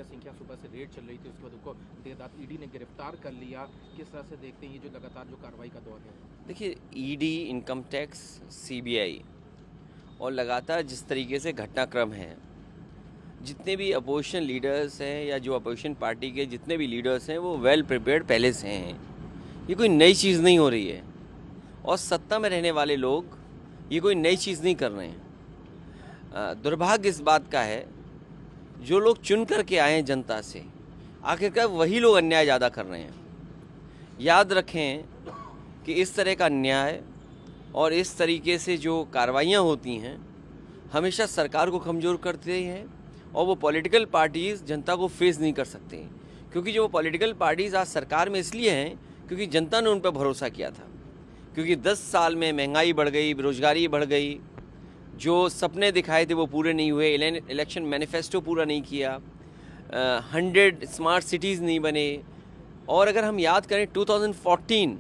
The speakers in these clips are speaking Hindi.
संख्या सुबह से रेड चल रही थी, उसके बाद उनको देर रात ईडी ने गिरफ्तार कर लिया। किस तरह से देखते हैं ये जो लगातार जो कार्रवाई का दौर है? देखिए, ईडी, इनकम टैक्स, सीबीआई और लगातार जिस तरीके से घटनाक्रम है, जितने भी अपोजिशन लीडर्स हैं या जो अपोजिशन पार्टी के जितने भी लीडर्स हैं वो वेल प्रिपेयर्ड पहले से हैं। ये कोई नई चीज़ नहीं हो रही है और सत्ता में रहने वाले लोग ये कोई नई चीज़ नहीं कर रहे हैं। दुर्भाग्य इस बात का है, जो लोग चुन करके आए हैं जनता से, आखिरकार वही लोग अन्याय ज़्यादा कर रहे हैं। याद रखें कि इस तरह का अन्याय और इस तरीके से जो कार्रवाइयाँ होती हैं हमेशा सरकार को कमज़ोर करते हैं और वो पॉलिटिकल पार्टीज़ जनता को फेस नहीं कर सकते, क्योंकि जो वो पॉलिटिकल पार्टीज़ आज सरकार में इसलिए हैं क्योंकि जनता ने उन पर भरोसा किया था। क्योंकि 10 साल में महंगाई बढ़ गई, बेरोजगारी बढ़ गई, जो सपने दिखाए थे वो पूरे नहीं हुए, इलेक्शन मैनिफेस्टो पूरा नहीं किया, 100 स्मार्ट सिटीज़ नहीं बने। और अगर हम याद करें 2014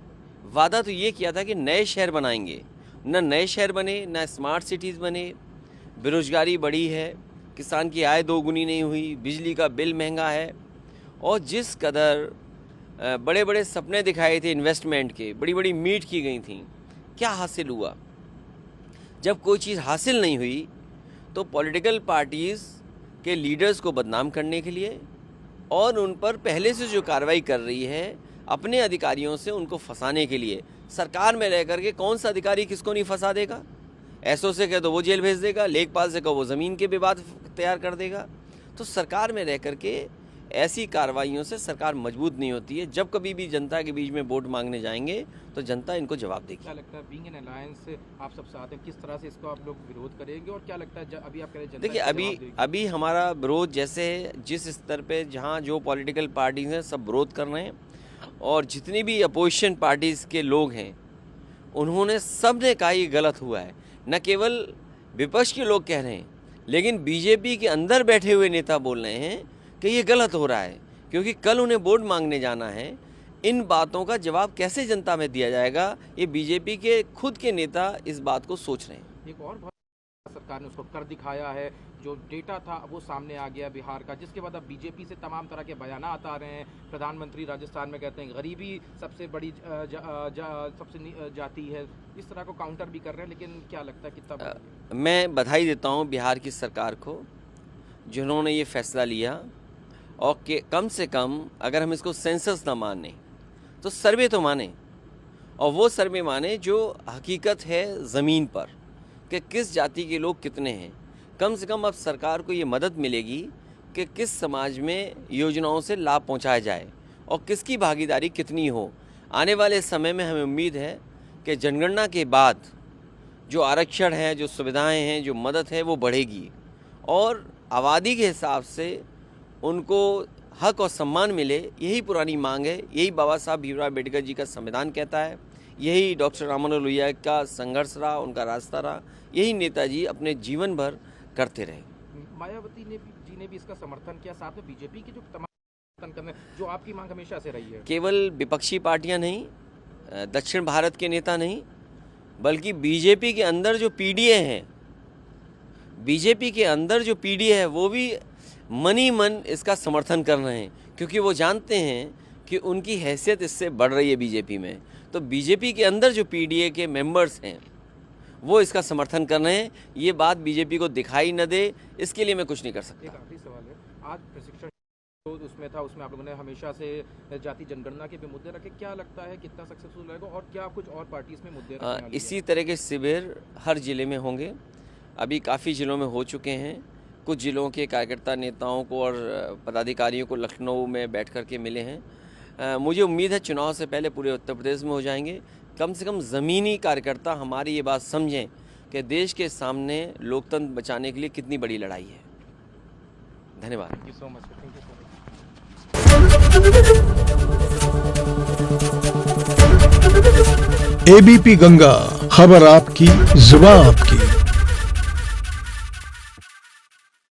वादा तो ये किया था कि नए शहर बनाएंगे, ना नए शहर बने, ना स्मार्ट सिटीज़ बने, बेरोजगारी बढ़ी है, किसान की आय दोगुनी नहीं हुई, बिजली का बिल महंगा है। और जिस कदर बड़े बड़े सपने दिखाए थे इन्वेस्टमेंट के, बड़ी बड़ी मीट की गई थी, क्या हासिल हुआ? जब कोई चीज़ हासिल नहीं हुई तो पॉलिटिकल पार्टीज़ के लीडर्स को बदनाम करने के लिए और उन पर पहले से जो कार्रवाई कर रही है अपने अधिकारियों से उनको फंसाने के लिए, सरकार में रह कर के कौन सा अधिकारी किसको नहीं फंसा देगा? एसओ से कह दो वो जेल भेज देगा, लेखपाल से कहो वो ज़मीन के विवाद तैयार कर देगा। तो सरकार में रह कर के ऐसी कार्रवाइयों से सरकार मजबूत नहीं होती है। जब कभी भी जनता के बीच में वोट मांगने जाएंगे तो जनता इनको जवाब देगी। क्या लगता है बीइंग एन अलायंस आप सब साथ हैं, किस तरह से इसको आप लोग विरोध करेंगे और क्या लगता है अभी आप कह रहे हैं जनता? देखिए, अभी हमारा विरोध जैसे जिस स्तर पे जहाँ जो पॉलिटिकल पार्टीज हैं सब विरोध कर रहे हैं और जितनी भी अपोजिशन पार्टीज़ के लोग हैं उन्होंने सब ने कहा ये गलत हुआ है। न केवल विपक्ष के लोग कह रहे हैं लेकिन बीजेपी के अंदर बैठे हुए नेता बोल रहे हैं कि ये गलत हो रहा है, क्योंकि कल उन्हें वोट मांगने जाना है। इन बातों का जवाब कैसे जनता में दिया जाएगा, ये बीजेपी के खुद के नेता इस बात को सोच रहे हैं। एक और सरकार ने उसको कर दिखाया है, जो डेटा था वो सामने आ गया बिहार का, जिसके बाद अब बीजेपी से तमाम तरह के बयानात आ रहे हैं। प्रधानमंत्री राजस्थान में कहते हैं गरीबी सबसे बड़ी सबसे जाती है, इस तरह को काउंटर भी कर रहे हैं। लेकिन क्या लगता है कितना? मैं बधाई देता हूँ बिहार की सरकार को जिन्होंने ये फैसला लिया और कि कम से कम अगर हम इसको सेंसस ना माने तो सर्वे तो माने, और वो सर्वे माने जो हकीकत है ज़मीन पर कि किस जाति के लोग कितने हैं। कम से कम अब सरकार को ये मदद मिलेगी कि किस समाज में योजनाओं से लाभ पहुंचाया जाए और किसकी भागीदारी कितनी हो। आने वाले समय में हमें उम्मीद है कि जनगणना के बाद जो आरक्षण है, जो सुविधाएं हैं, जो मदद है वो बढ़ेगी और आबादी के हिसाब से उनको हक और सम्मान मिले। यही पुरानी मांग है, यही बाबा साहब भीमराव अम्बेडकर जी का संविधान कहता है, यही डॉक्टर राममनोहर लोहिया का संघर्ष रहा, उनका रास्ता रहा, यही नेताजी अपने जीवन भर करते रहे। मायावती जी ने भी इसका समर्थन किया, साथ में बीजेपी की जो तमाम करने जो आपकी मांग हमेशा से रही है। केवल विपक्षी पार्टियां नहीं, दक्षिण भारत के नेता नहीं, बल्कि बीजेपी के अंदर जो पीडीए हैं, बीजेपी के अंदर जो पीडीए है वो भी मन ही मन इसका समर्थन कर रहे हैं, क्योंकि वो जानते हैं कि उनकी हैसियत इससे बढ़ रही है बीजेपी में। तो बीजेपी के अंदर जो पीडीए के मेंबर्स हैं वो इसका समर्थन कर रहे हैं। ये बात बीजेपी को दिखाई न दे, इसके लिए मैं कुछ नहीं कर सकता। एक आखिरी सवाल है, आज प्रशिक्षण उसमें था, उसमें आप लोगों ने हमेशा से जाति जनगणना के भी मुद्दे रखे, क्या लगता है कितना सक्सेसफुल रहेगा और क्या कुछ और पार्टी इसमें मुद्दे? इसी तरह के शिविर हर जिले में होंगे, अभी काफ़ी ज़िलों में हो चुके हैं। कुछ ज़िलों के कार्यकर्ता नेताओं को और पदाधिकारियों को लखनऊ में बैठ कर के मिले हैं। मुझे उम्मीद है चुनाव से पहले पूरे उत्तर प्रदेश में हो जाएंगे। कम से कम ज़मीनी कार्यकर्ता हमारी ये बात समझें कि देश के सामने लोकतंत्र बचाने के लिए कितनी बड़ी लड़ाई है। धन्यवाद। Thank you so much. ABP Ganga, खबर आपकी, जुबान आपकी।